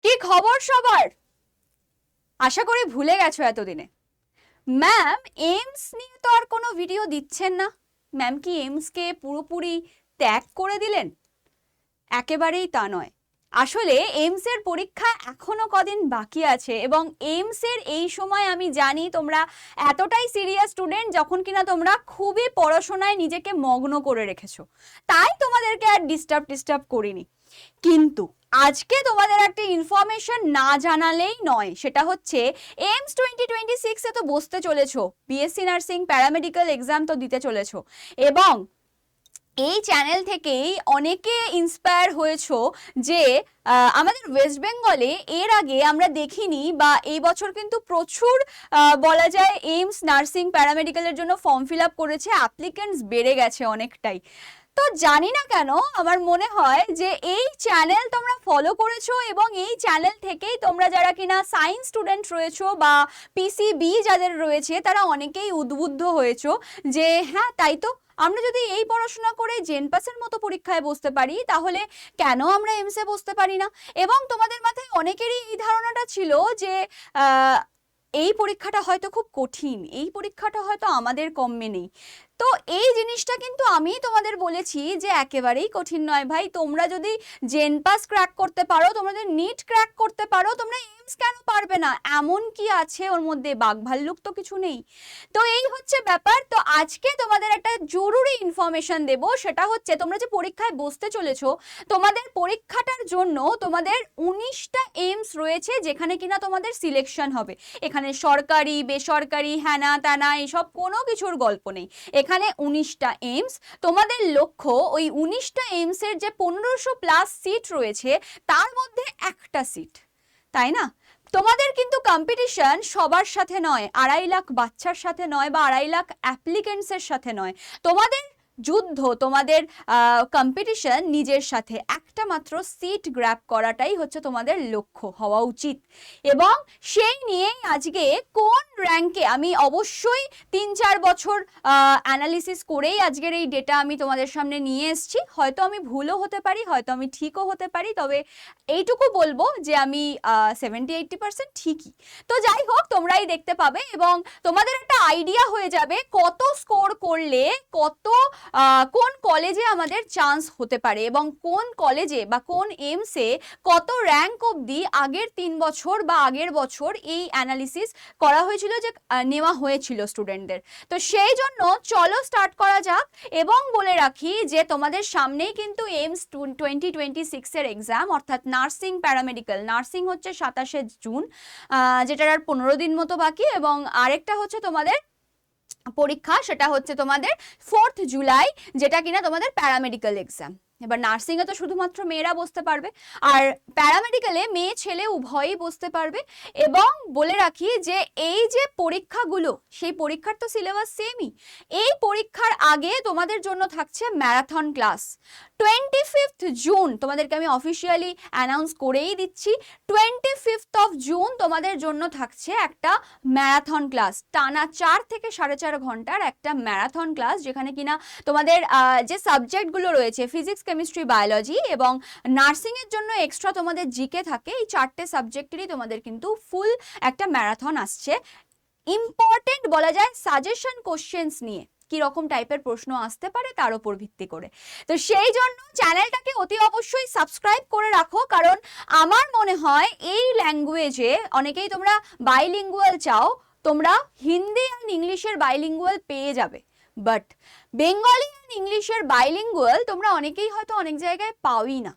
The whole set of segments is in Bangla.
কি খবর সবার? আশা করি ভুলে গেছো এতদিনে। ম্যাম এইমস নিয়ে তো আর কোনো ভিডিও দিচ্ছেন না। ম্যাম কি এইমসকে পুরোপুরি ত্যাগ করে দিলেন? একেবারেই তা নয়। আসলে এইমসের পরীক্ষা এখনো কদিন বাকি আছে এবং এইমসের এই সময় আমি জানি তোমরা এতটাই সিরিয়াস স্টুডেন্ট যখন কিনা তোমরা খুবই পড়াশোনায় নিজেকে মগ্ন করে রেখেছো, তাই তোমাদেরকে আর ডিস্টার্ব করিনি। কিন্তু আজকে তোমাদের একটা ইনফরমেশন না জানালেই নয়, সেটা হচ্ছে এইমস 2026 এ তো বসতে চলেছো, বিএসসি নার্সিং প্যারামেডিক্যাল এক্সাম তো দিতে চলেছো এবং এই চ্যানেল থেকেই অনেকে ইন্সপায়ার হয়েছো যে আমাদের ওয়েস্ট বেঙ্গলে এর আগে আমরা দেখিনি বা এই বছর কিন্তু প্রচুর বলা যায় এইমস নার্সিং প্যারামেডিক্যালের জন্য ফর্ম ফিল আপ করেছে, অ্যাপ্লিকেন্টস বেড়ে গেছে অনেকটাই। তো জানি না কেন আমার মনে হয় যে এই চ্যানেল তোমরা ফলো করেছো এবং এই চ্যানেল থেকেই তোমরা যারা কিনা সায়েন্স স্টুডেন্ট রয়েছো বা পিসিবি যাদের রয়েছে তারা অনেকেই উদ্বুদ্ধ হয়েছো যে হ্যাঁ তাই তো, আমরা যদি এই পড়াশোনা করে জেনপাসের মতো পরীক্ষায় বসতে পারি তাহলে কেন আমরা এমসে বসতে পারি না। এবং তোমাদের মাথায় অনেকেরই এই ধারণাটা ছিল যে এই পরীক্ষাটা হয়তো খুব কঠিন, এই পরীক্ষাটা হয়তো আমাদের কমে নেই। তো এই জিনিসটা কিন্তু আমি তোমাদের বলেছি যে একেবারেই কঠিন নয় ভাই। তোমরা যদি জেনপাস ক্র্যাক করতে পারো, তোমরা যদি নিট ক্র্যাক করতে পারো, তোমরা এইমস কেন পারবে না? এমন কি আছে ওর মধ্যে? বাঘ ভাল্লুক তো কিছু নেই। তো এই হচ্ছে ব্যাপার। তো আজকে তোমাদের একটা জরুরি ইনফরমেশন দেব, সেটা হচ্ছে তোমরা যে পরীক্ষায় বসতে চলেছো, তোমাদের পরীক্ষাটার জন্য তোমাদের 19টা এইমস রয়েছে যেখানে কিনা তোমাদের সিলেকশন হবে। এখানে সরকারি বেসরকারি হ্যানা ত্যানা এসব কোনো কিছুর গল্প নেই। এখানে 19টা এইমস, তোমাদের লক্ষ্য ওই 19টা এইমসের যে 1500+ সিট রয়েছে তার মধ্যে একটা সিট, তাই না? তোমাদের কিন্তু কম্পিটিশন সবার সাথে নয়, 2.5 লাখ বাচ্চার সাথে নয় বা 2.5 লাখ অ্যাপ্লিকেন্টসের সাথে নয়। তোমাদের যুদ্ধ, তোমাদের কম্পিটিশন নিজের সাথে। একটা মাত্র সিট গ্র্যাব করাটাই হচ্ছে তোমাদের লক্ষ্য হওয়া উচিত। এবং সেই নিয়েই আজকে কোন র্যাঙ্কে, আমি অবশ্যই 3-4 বছর অ্যানালিসিস করেই আজকের এই ডেটা আমি তোমাদের সামনে নিয়ে এসেছি। হয়তো আমি ভুলও হতে পারি, হয়তো আমি ঠিকও হতে পারি, তবে এইটুকু বলবো যে আমি 70-80% ঠিকই। তো যাই হোক, তোমরাই দেখতে পাবে এবং তোমাদের একটা আইডিয়া হয়ে যাবে কত স্কোর করলে কত কোন কলেজে আমাদের চান্স হতে পারে এবং কোন কলেজে বা কোন এইমসে কত র্যাঙ্ক অবধি আগের 3 বছর বা আগের বছর এই অ্যানালিসিস করা হয়েছিল, যে নেওয়া হয়েছিল স্টুডেন্টদের। তো সেই জন্য চলো স্টার্ট করা যাক। এবং বলে রাখি যে তোমাদের সামনেই কিন্তু এইমস 2026 এর এক্সাম, অর্থাৎ নার্সিং প্যারামেডিক্যাল। নার্সিং হচ্ছে 27শে জুন, যেটার আর 15 দিন মতো বাকি, এবং আরেকটা হচ্ছে তোমাদের পরীক্ষা, সেটা হচ্ছে তোমাদের 4th জুলাই, যেটা কিনা তোমাদের প্যারামেডিক্যাল এক্সাম। এবার নার্সিং এ তো শুধুমাত্র মেয়েরা বসতে পারবে, আর প্যারামেডিক্যালে মেয়ে ছেলে উভয়ই বসতে পারবে। এবং বলে রাখি যে এই যে পরীক্ষাগুলো, সেই পরীক্ষার তো সিলেবাস সেমই। এই পরীক্ষার আগে তোমাদের জন্য থাকছে ম্যারাথন ক্লাস। 25th জুন তোমাদেরকে আমি অফিসিয়ালি অ্যানাউন্স করেই দিচ্ছি, 25th জুন তোমাদের জন্য থাকছে একটা ম্যারাথন ক্লাস। টানা 4 থেকে 4.5 ঘন্টার একটা ম্যারাথন ক্লাস, যেখানে কিনা তোমাদের যে সাবজেক্টগুলো রয়েছে ফিজিক্স কেমিস্ট্রি বায়োলজি এবং নার্সিংয়ের জন্য এক্সট্রা তোমাদের জিকে থাকে, এই 4টে সাবজেক্টেরই তোমাদের কিন্তু ফুল একটা ম্যারাথন আসছে। ইম্পর্টেন্ট বলা যায় সাজেশন কোশ্চেন্স নিয়ে কি রকম টাইপের প্রশ্ন আসতে পারে তার উপর ভিত্তি করে। তো সেই জন্য চ্যানেলটাকে অতি অবশ্যই সাবস্ক্রাইব করে রাখো, কারণ আমার মনে হয় এই ল্যাঙ্গুয়েজে অনেকেই তোমরা বাইলিঙ্গুয়াল চাও, তোমরা হিন্দি আর ইংলিশের বাইলিঙ্গুয়াল পেয়ে যাবে, বাট বেঙ্গলি আর ইংলিশের বাইলিঙ্গুয়াল তোমরা অনেকেই হয়তো অনেক জায়গায় পাওই না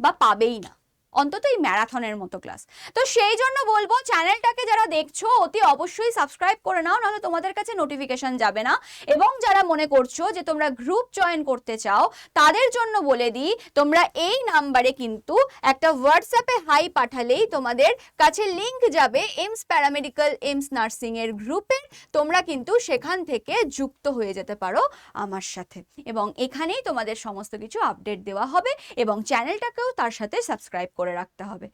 বা পাবেই না, অন্তত এই ম্যারাথনের মতো ক্লাস। তো সেই জন্য বলবো চ্যানেলটাকে যারা দেখছো অতি অবশ্যই সাবস্ক্রাইব করে নাও, নাহলে তোমাদের কাছে নোটিফিকেশন যাবে না। এবং যারা মনে করছো যে তোমরা গ্রুপ জয়েন করতে চাও, তাদের জন্য বলে দিই, তোমরা এই নাম্বারে কিন্তু একটা হোয়াটসঅ্যাপে হাই পাঠালেই তোমাদের কাছে লিংক যাবে এইমস প্যারামেডিক্যাল এইমস নার্সিং এর গ্রুপের। তোমরা কিন্তু সেখান থেকে যুক্ত হয়ে যেতে পারো আমার সাথে, এবং এখানেই তোমাদের সমস্ত কিছু আপডেট দেওয়া হবে এবং চ্যানেলটাকেও তার সাথে সাবস্ক্রাইব করে রাখতে হবে।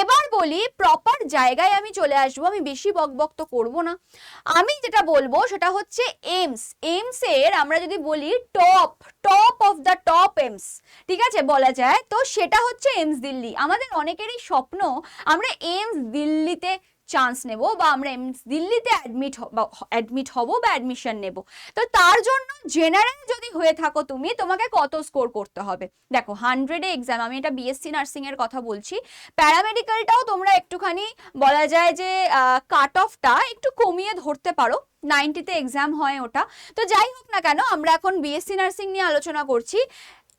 এবার বলি প্রপার জায়গায় আমি চলে আসবো, আমি বেশি বকবক তো করবো না। আমি যেটা বলবো সেটা হচ্ছে এইমস এর আমরা যদি বলি top of the top AIIMS, ঠিক আছে বলা যায়, তো সেটা হচ্ছে এইমস দিল্লি। আমাদের অনেকেরই স্বপ্ন আমরা এইমস দিল্লিতে চান্স নেব বা আমরা এইমস দিল্লিতে অ্যাডমিট হব বা অ্যাডমিশন নেব। তো তার জন্য জেনারেল যদি হয়ে থাকো তুমি, তোমাকে কত স্কোর করতে হবে? দেখো 100-এ এক্সাম, আমি এটা বিএসসি নার্সিং এর কথা বলছি, প্যারামেডিক্যালটাও তোমরা একটুখানি বলা যায় যে কাট অফটা একটু কমিয়ে ধরতে পারো, 90-তে এক্সাম হয় ওটা। তো যাই হোক না কেন, আমরা এখন বিএসসি নার্সিং নিয়ে আলোচনা করছি।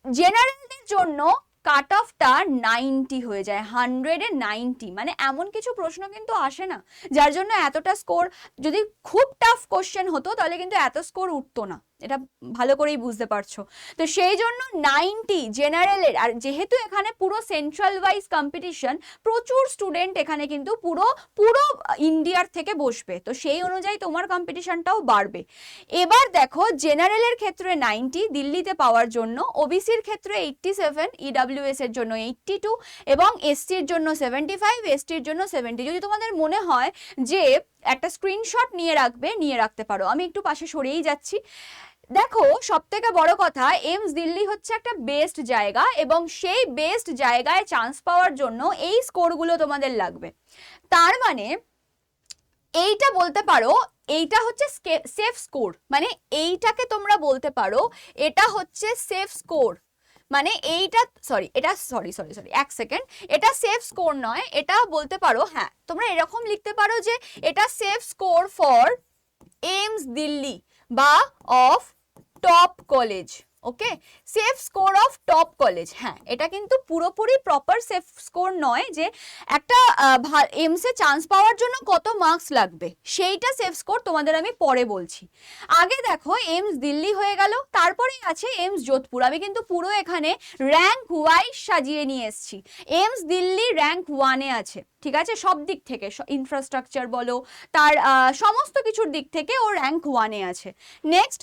জেনারেলদের জন্য কাট অফটা 90 হয়ে যায়, 100-এ 90, মানে এমন কিছু প্রশ্ন কিন্তু আসে না যার জন্য এতটা স্কোর, যদি খুব টাফ কোশ্চেন হতো তাহলে কিন্তু এত স্কোর উঠতো না, এটা ভালো করেই বুঝতে পারছো। তো সেই জন্য 90 জেনারেলের, আর যেহেতু এখানে পুরো সেন্ট্রাল ওয়াইজ কম্পিটিশন, প্রচুর স্টুডেন্ট এখানে কিন্তু পুরো ইন্ডিয়ার থেকে বসবে, তো সেই অনুযায়ী তোমার কম্পিটিশনটাও বাড়বে। এবার দেখো জেনারেলের ক্ষেত্রে 90 দিল্লিতে পাওয়ার জন্য, ওবিসির ক্ষেত্রে 87, ইডাব্লিউএস এর জন্য 82 এবং এসটির জন্য 75, এসটির জন্য 70। যদি তোমাদের মনে হয় যে একটা স্ক্রিনশট নিয়ে রাখতে পারো, আমি একটু পাশে সরিয়েই যাচ্ছি। দেখো সব থেকে বড় কথা, এইমস দিল্লি হচ্ছে একটা বেস্ট জায়গা এবং সেই বেস্ট জায়গায় চান্স পাওয়ার জন্য এই স্কোরগুলো তোমাদের লাগবে। তার মানে এইটা বলতে পারো এইটা হচ্ছে সেফ স্কোর, মানে এইটাকে তোমরা বলতে পারো এটা হচ্ছে সেফ স্কোর, মানে এইটা সরি এক সেকেন্ড, এটা সেফ স্কোর নয়, এটা বলতে পারো, হ্যাঁ তোমরা এরকম লিখতে পারো যে এটা safe score for AIIMS Delhi বা of top college. Okay, safe score of top college, হ্যাঁ এটা কিন্তু পুরোপুরি প্রপার সেফ স্কোর নয় যে একটা এমসে চান্স পাওয়ার জন্য কত মার্কস লাগবে, সেইটা সেফ স্কোর তোমাদের আমি পরে বলছি। আগে দেখো এইমস দিল্লি হয়ে গেল, তারপরেই আছে এইমস যোধপুর। আমি কিন্তু পুরো এখানে র্যাঙ্ক ওয়াইজ সাজিয়ে নিয়ে এসেছি। এইমস দিল্লি র্যাঙ্ক 1-এ আছে, ঠিক আছে, সব দিক থেকে, ইনফ্রাস্ট্রাকচার বলো, তার সমস্ত কিছুর দিক থেকে ও র্যাঙ্ক 1-এ আছে। নেক্সট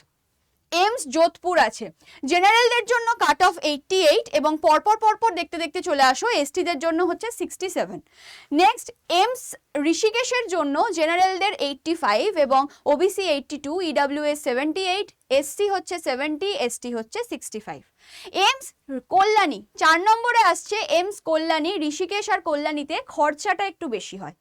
এইমস যোধপুর আছে, জেনারেলদের জন্য কাট অফ 88 এবং পরপর দেখতে দেখতে চলে আসো, এসটিদের জন্য হচ্ছে 67। নেক্সট এইমস ঋষিকেশের জন্য জেনারেলদের 85 এবং ওবিসি 82, ইডাব্লিউএস 78, এসসি হচ্ছে 70, এসটি হচ্ছে 65। এইমস কল্যাণী 4 নম্বরে আসছে, এইমস কল্যাণী, ঋষিকেশ আর কল্যাণীতে খরচাটা একটু বেশি হয়।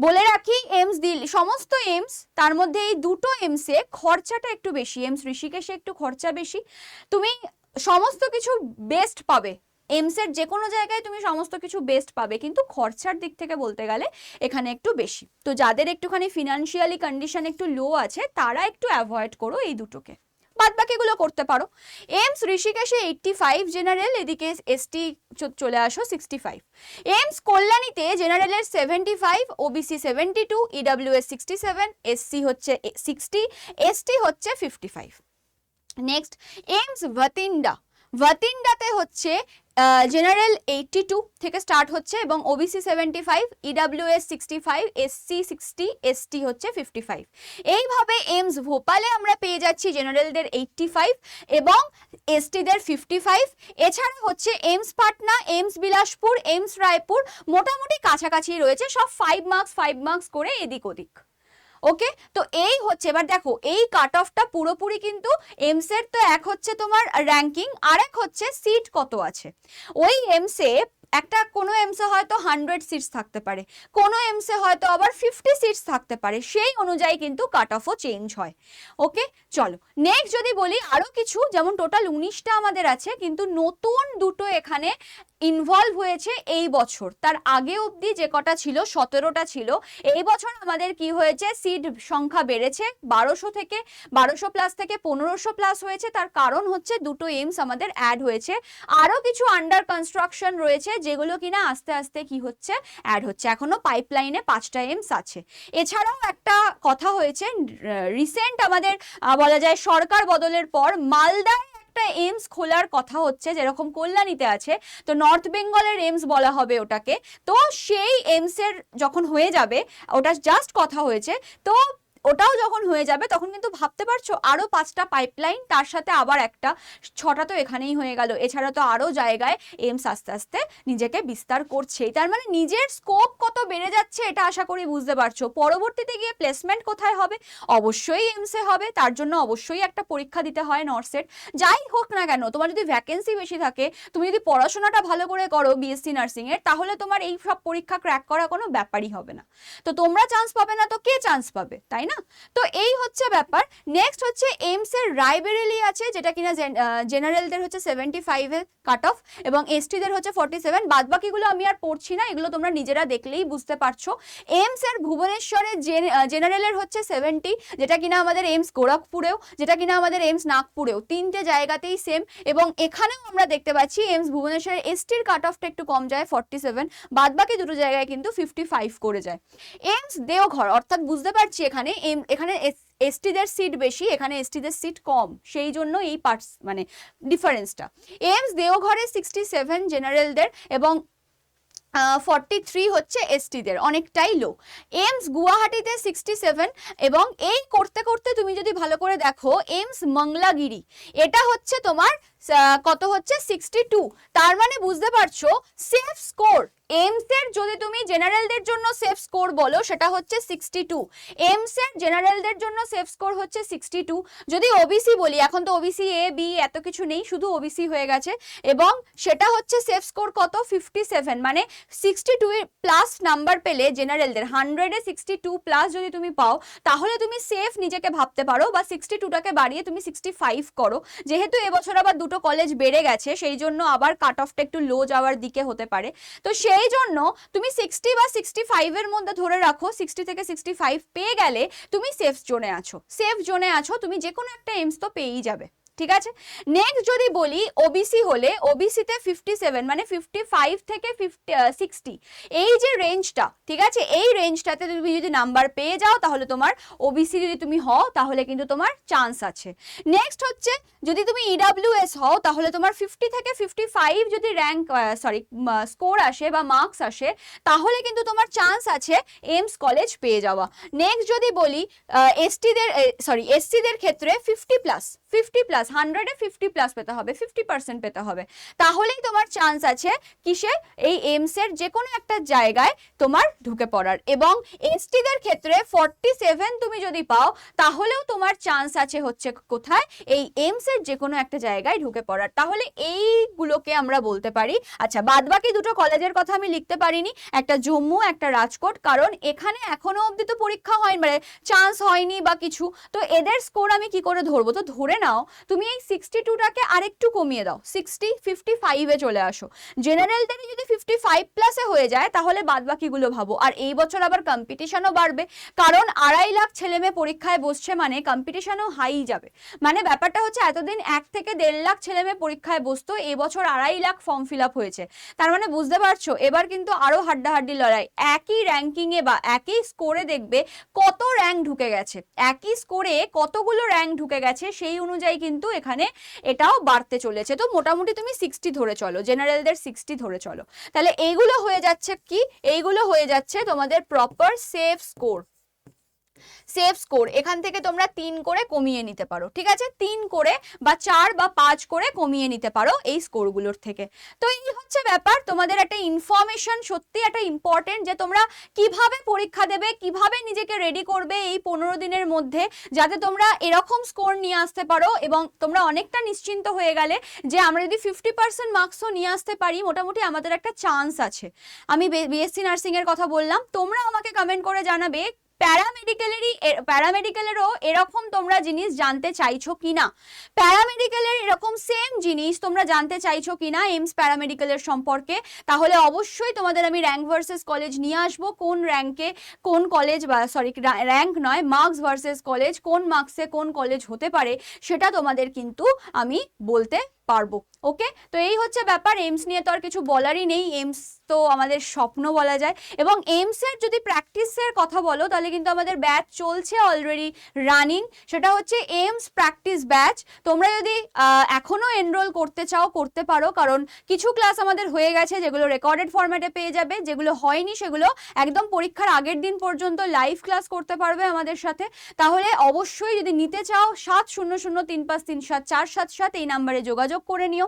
বলে রাখি এইমস দিল্লি, সমস্ত এইমস, তার মধ্যে এই দুটো এইমসে খরচাটা একটু বেশি, এইমস ঋষিকেশে একটু খরচা বেশি। তুমি সমস্ত কিছু বেস্ট পাবে, এইমসের যে কোনো জায়গায় তুমি সমস্ত কিছু বেস্ট পাবে, কিন্তু খরচার দিক থেকে বলতে গেলে এখানে একটু বেশি। তো যাদের একটুখানি ফিনান্সিয়ালি কন্ডিশন একটু লো আছে তারা একটু অ্যাভয়েড করো এই দুটোকে, বাদ বাকিগুলো করতে পারো। এইমস ঋষিকেশে 85 জেনারেল, এদিকে এসটি চলে আসো 65। এইমস কল্যাণীতে জেনারেলের 75, ওবিসি 72, ইডাব্লিউএস 67, এসসি হচ্ছে 60, এসটি হচ্ছে 55। নেক্সট এইমস ভাতিন্ডাতে হচ্ছে জেনারেল 82 থেকে স্টার্ট হচ্ছে এবং ওবিসি 75, ইডাব্লিউএস 65, এসসি 60, এসটি হচ্ছে 55। এইভাবে এইমস ভোপালে আমরা পেয়ে যাচ্ছি জেনারেলদের 85 এবং এসটিদের 55। এছাড়া হচ্ছে AIIMS Patna, AIIMS Bilaspur, AIIMS Raipur মোটামুটি কাছাকাছি রয়েছে, সব 5 মার্কস করে এদিক ওদিক। ওকে, তো এই হচ্ছে, এবার দেখো এই কাট অফটা পুরোপুরি কিন্তু এমসের, তো এক হচ্ছে তোমার র্যাঙ্কিং, আর এক হচ্ছে সিট কত আছে। ওই এমসে একটা কোনো এমসে হয়তো 100 সিটস থাকতে পারে, কোনো এমসে হয়তো আবার 50 সিটস থাকতে পারে, সেই অনুযায়ী কিন্তু কাট অফও চেঞ্জ হয়। ওকে, চলো নেক্সট যদি বলি আরো কিছু, যেমন টোটাল 19টা আমাদের আছে, কিন্তু নতুন দুটো এখানে ইনভলভ হয়েছে এই বছর, তার আগে অবধি যে কটা ছিল 17টা ছিল, এই বছর আমাদের কি হয়েছে, সিট সংখ্যা বেড়েছে 1200 থেকে 1200 প্লাস থেকে 1500 প্লাস হয়েছে। তার কারণ হচ্ছে দুটো এইমস আমাদের অ্যাড হয়েছে, আরো কিছু আন্ডার কনস্ট্রাকশন রয়েছে যেগুলো কিনা আস্তে আস্তে কি হচ্ছে অ্যাড হচ্ছে, এখনো পাইপলাইনে 5টা এইমস আছে। এছাড়াও একটা কথা হয়েছে রিসেন্ট আমাদের বলা যায় সরকার বদলের পর মালদায় একটা এইমস খোলার কথা হচ্ছে, যেরকম কল্যাণীতে আছে, তো নর্থ বেঙ্গলের এইমস বলা হবে ওটাকে। তো সেই এইমসের যখন হয়ে যাবে, ওটা জাস্ট কথা হয়েছে, তো ওটাও যখন হয়ে যাবে তখন কিন্তু ভাবতে পারছো আরো 5টা পাইপলাইন, তার সাথে আবার একটা, 6টা তো এখানেই হয়ে গেল, এছাড়া তো আরো জায়গায় এইমস আস্তে আস্তে নিজেকে বিস্তার করছেই। তার মানে নিজের স্কোপ কত বেড়ে যাচ্ছে এটা আশা করি বুঝতে পারছো। পরবর্তীতে গিয়ে প্লেসমেন্ট কোথায় হবে? অবশ্যই এইমসে হবে, তার জন্য অবশ্যই একটা পরীক্ষা দিতে হয় নর্সেট। যাই হোক না কেন, তোমার যদি ভ্যাকেন্সি বেশি থাকে, তুমি যদি পড়াশোনাটা ভালো করে করো বিএসসি নার্সিং এর, তাহলে তোমার এই সব পরীক্ষা ক্র্যাক করা কোনো ব্যাপারই হবে না। তো তোমরা চান্স পাবে না তো কে চান্স পাবে, তাই না? তো এই হচ্ছে ব্যাপার। নেক্সট হচ্ছে এইমস এর রায়বেরেলি আছে, যেটা কিনা জেনারেলদের হচ্ছে 75 এর কাট অফ এবং এসটিদের হচ্ছে 47। বাদ বাকিগুলো আমি আর পড়ছি না, এগুলো তোমরা নিজেরা দেখলেই বুঝতে পারছো। এইমস এর ভুবনেশ্বরের জেনারেলের হচ্ছে 70, যেটা কিনা আমাদের এইমস গোরখপুরেও, যেটা কিনা আমাদের এইমস নাগপুরেও, 3টে জায়গাতেই সেম। এবং এখানেও আমরা দেখতে পাচ্ছি এইমস ভুবনেশ্বরের এসটির কাট অফটা একটু কম যায় 47, বাদ বাকি দুটো জায়গায় কিন্তু 55 করে যায়। এইমস দেওঘর, অর্থাৎ বুঝতে পারছি এখানে এখানে এসটিদের সিট বেশি, এখানে এসটিদের সিট কম, সেই জন্য এই পার্টস মানে ডিফারেন্সটা। এইমস দেওঘরে 67 জেনারেলদের এবং 43 হচ্ছে এসটিদের, অনেকটাই লো। এইমস গুয়াহাটিতে 67 এবং এই করতে করতে তুমি যদি ভালো করে দেখো এইমস মংলাগিরি, এটা হচ্ছে তোমার কত হচ্ছে 62। তার মানে বুঝতে পারছো সেফ স্কোর এইমস এর, যদি তুমি জেনারেলদের জন্য সেফ স্কোর বলো সেটা হচ্ছে 62, এইমস এর জেনারেলদের জন্য সেফ স্কোর হচ্ছে 62। যদি ওবিসি বলি, এখন তো ওবিসি এ বি এত কিছু নেই, শুধু ওবিসি হয়ে গেছে, এবং সেটা হচ্ছে সেফ স্কোর কত 57। মানে 62 প্লাস নাম্বার পেলে জেনারেলদের 100-এ 62 প্লাস যদি তুমি পাও, তাহলে তুমি সেফ নিজেকে ভাবতে পারো, বা 62টাকে বাড়িয়ে তুমি 65 করো। যেহেতু এবছর আবার দুটো কলেজ বেড়ে গেছে, সেই জন্য আবার কাট অফটা একটু লো যাওয়ার দিকে হতে পারে। তো সেই জন্য তুমি 60 বা 65 এর মধ্যে ধরে রাখো, 60 থেকে 65 পেয়ে গেলে তুমি সেফ জোনে আছো, সেফ জোনে আছো, তুমি যে কোনো একটা এইমস তো পেয়েই যাবে, ঠিক আছে। নেক্সট যদি বলি ওবিসি হলে, ওবিসিতে 57 মানে 55 থেকে 60, এই যে রেঞ্জটা, ঠিক আছে, এই রেঞ্জটাতে তুমি যদি নাম্বার পেয়ে যাও তাহলে তোমার ওবিসি যদি তুমি হও তাহলে কিন্তু তোমার চান্স আছে। নেক্সট হচ্ছে যদি তুমি ইডাব্লিউএস হও তাহলে তোমার 50 থেকে 55 যদি র্যাঙ্ক স্কোর আসে বা মার্কস আসে, তাহলে কিন্তু তোমার চান্স আছে এইমস কলেজ পেয়ে যাওয়া। নেক্সট যদি বলি এসসিদের ক্ষেত্রে 50 প্লাস 100-এ 50 প্লাস পেতে হবে, 50% পেতে হবে, তাহলেই তোমার চান্স আছে কিসে, এই এইমস এর যে কোনো একটা জায়গায় তোমার ঢুকে পড়ার। এবং এসটিদের ক্ষেত্রে 47 তুমি যদি পাও তাহলেও তোমার চান্স আছে হচ্ছে কোথায়, এই এইমস এর যে কোনো একটা জায়গায় ঢুকে পড়ার। তাহলে এইগুলোকে আমরা বলতে পারি। আচ্ছা, বাদবাকি দুটো কলেজের কথা আমি লিখতে পারিনি, একটা জম্মু একটা রাজকোট, কারণ এখানে এখনো অবধি তো পরীক্ষা হয় মানে চান্স হয়নি বা কিছু, তো এদের স্কোর আমি কি করে ধরবো? তো ধরে নাও তুমি এই 62টাকে আরেকটু কমিয়ে দাও, 55-এ চলে আসো। জেনারেলদের যদি 55 প্লাসে হয়ে যায় তাহলে বাদবাকিগুলো ভাবো। আর এই বছর আবার কম্পিটিশনও বাড়বে, কারণ 2.5 লাখ ছেলে মেয়ে পরীক্ষায় বসছে, মানে কম্পিটিশনও হাই যাবে। মানে ব্যাপারটা হচ্ছে এতদিন 1 থেকে 1.5 লাখ ছেলে মেয়ে পরীক্ষায় বসতো, এবছর 2.5 লাখ ফর্ম ফিল আপ হয়েছে। তার মানে বুঝতে পারছো এবার কিন্তু আরো হাড্ডাহাড্ডি লড়াই, একই র্যাঙ্কিংয়ে বা একই স্কোরে দেখবে কত র্যাঙ্ক ঢুকে গেছে, একই স্কোরে কতগুলো র্যাঙ্ক ঢুকে গেছে, সেই অনুযায়ী কিন্তু এখানে এটাও বাড়তে চলেছে। তো মোটামুটি তুমি 60 ধরে চলো, জেনারেলদের 60 ধরে চলো, তাহলে এইগুলো হয়ে যাচ্ছে কি, এইগুলো হয়ে যাচ্ছে তোমাদের proper safe score. Safe score এখান থেকে তোমরা 3 করে কমিয়ে নিতে পারো, ঠিক আছে, 3 করে বা 4 বা 5 করে কমিয়ে নিতে পারো এই স্কোরগুলোর থেকে। তো এই হচ্ছে ব্যাপার, তোমাদের একটা ইনফরমেশন সত্যি একটা ইম্পর্টেন্ট, যে তোমরা কিভাবে পরীক্ষা দেবে, কিভাবে নিজেকে রেডি করবে এই 15 দিনের মধ্যে, যাতে তোমরা এরকম স্কোর নিয়ে আসতে পারো। এবং তোমরা অনেকটা নিশ্চিন্ত হয়ে গেলে যে আমরা যদি 50% মার্কসও নিয়ে আসতে পারি, মোটামুটি আমাদের একটা চান্স আছে। আমি বিএসসি নার্সিং এর কথা বললাম, তোমরা আমাকে কমেন্ট করে জানাবে প্যারামেডিক্যালেরও এরকম তোমরা জিনিস জানতে চাইছো কিনা, প্যারামেডিক্যালের এরকম সেম জিনিস তোমরা জানতে চাইছো কিনা এইমস প্যারামেডিক্যালের সম্পর্কে। তাহলে অবশ্যই তোমাদের আমি র্যাঙ্ক ভার্সেস কলেজ নিয়ে আসবো, কোন র্যাঙ্কে কোন কলেজ, বা র্যাঙ্ক নয়, মার্কস ভার্সেস কলেজ, কোন মার্কসে কোন কলেজ হতে পারে সেটা তোমাদের কিন্তু আমি বলতে পারবো। ওকে, তো এই হচ্ছে ব্যাপার। এইমস নিয়ে তো আর কিছু বলারই নেই, এইমস তো আমাদের স্বপ্ন বলা যায়। এবং এইমসের যদি প্র্যাকটিসের কথা বলো তাহলে কিন্তু আমাদের ব্যাচ চলছে অলরেডি রানিং, সেটা হচ্ছে এইমস প্র্যাকটিস ব্যাচ। তোমরা যদি এখনো এনরোল করতে চাও করতে পারো, কারণ কিছু ক্লাস আমাদের হয়ে গেছে যেগুলো রেকর্ডেড ফরম্যাটে পেয়ে যাবে, যেগুলো হয়নি সেগুলো একদম পরীক্ষার আগের দিন পর্যন্ত লাইভ ক্লাস করতে পারবে আমাদের সাথে। তাহলে অবশ্যই যদি নিতে চাও 7003537477 এই নাম্বারে যোগাযোগ করে নিও।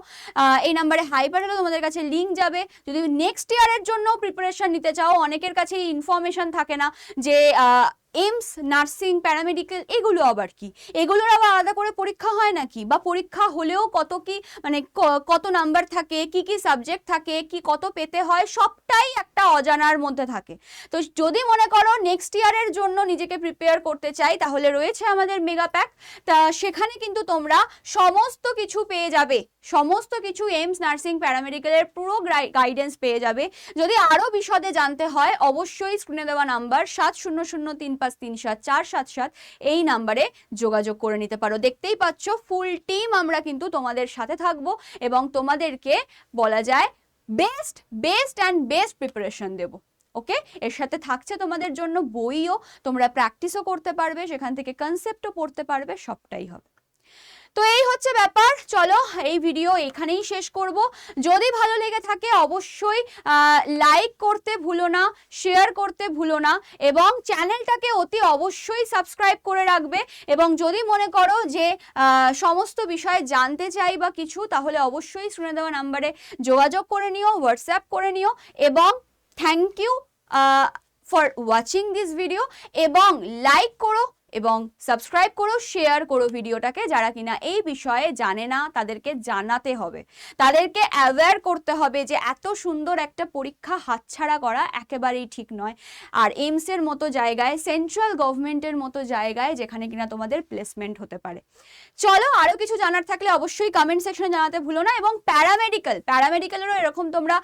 এই নাম্বারে হাই পাঠালে তোমাদের কাছে লিঙ্ক যাবে। যদি নেক্সট ইয়ারের জন্য প্রিপারেশন নিতে চাও, অনেকের কাছে ইনফরমেশন থাকে না যে এইমস, নার্সিং, প্যারামেডিক্যাল এগুলো আবার কি, এগুলোর আবার আলাদা করে পরীক্ষা হয় নাকি, বা পরীক্ষা হলেও কত কি মানে কত নাম্বার থাকে, কি কি সাবজেক্ট থাকে, কি কত পেতে হয়, সবটাই একটা অজানার মধ্যে থাকে। তো যদি মনে করো নেক্সট ইয়ারের জন্য নিজেকে প্রিপেয়ার করতে চাই তাহলে রয়েছে আমাদের মেগা প্যাক। তা সেখানে কিন্তু তোমরা সমস্ত কিছু পেয়ে যাবে, সমস্ত কিছু এইমস, নার্সিং, প্যারামেডিক্যালের পুরো গাইডেন্স পেয়ে যাবে। যদি আরও বিশদে জানতে হয় অবশ্যই স্ক্রিনে দেওয়া নাম্বার 7003537477 এই নাম্বারে যোগাযোগ করে নিতে পারো। দেখতেই পাচ্ছ ফুল টিম আমরা কিন্তু তোমাদের সাথে থাকবো এবং তোমাদেরকে বলা যায় বেস্ট অ্যান্ড বেস্ট প্রিপারেশন দেবো। ওকে, এর সাথে থাকছে তোমাদের জন্য বইও, তোমরা প্র্যাকটিসও করতে পারবে, সেখান থেকে কনসেপ্টও পড়তে পারবে, সবটাই হবে। তো এই হচ্ছে ব্যাপার। চলো এই ভিডিও এখানেই শেষ করব। যদি ভালো লেগে থাকে অবশ্যই লাইক করতে ভুলো না, শেয়ার করতে ভুলো না, এবং চ্যানেলটাকে অতি অবশ্যই সাবস্ক্রাইব করে রাখবে। এবং যদি মনে করো যে সমস্ত বিষয় জানতে চাই বা কিছু, তাহলে অবশ্যই শুনে দেওয়া নাম্বারে যোগাযোগ করে নিও, হোয়াটসঅ্যাপ করে নিও। এবং thank you for watching this video, এবং লাইক করো এবং সাবস্ক্রাইব করো, শেয়ার করো ভিডিওটাকে। যারা কিনা এই বিষয়ে জানে না তাদেরকে জানাতে হবে, তাদেরকে অ্যাওয়্যার করতে হবে যে এত সুন্দর একটা পরীক্ষা হাতছাড়া করা একেবারেই ঠিক নয়। আর এইমসের মতো জায়গায়, সেন্ট্রাল গভর্নমেন্টের মতো জায়গায় যেখানে কিনা তোমাদের প্লেসমেন্ট হতে পারে। চলো আরও কিছু জানার থাকলে অবশ্যই কমেন্ট সেকশনে জানাতে ভুলো না। এবং প্যারামেডিক্যালেরও এরকম তোমরা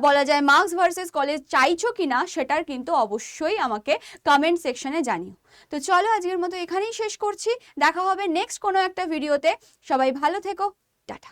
বলা যায় মার্কস ভার্সেস কলেজ চাইছো কিনা সেটার কিন্তু অবশ্যই আমাকে কমেন্ট সেকশনে জানিও। তো চলো আজকের মতো এখানেই শেষ করছি, দেখা হবে নেক্সট কোনো একটা ভিডিওতে। সবাই ভালো থেকো, টাটা।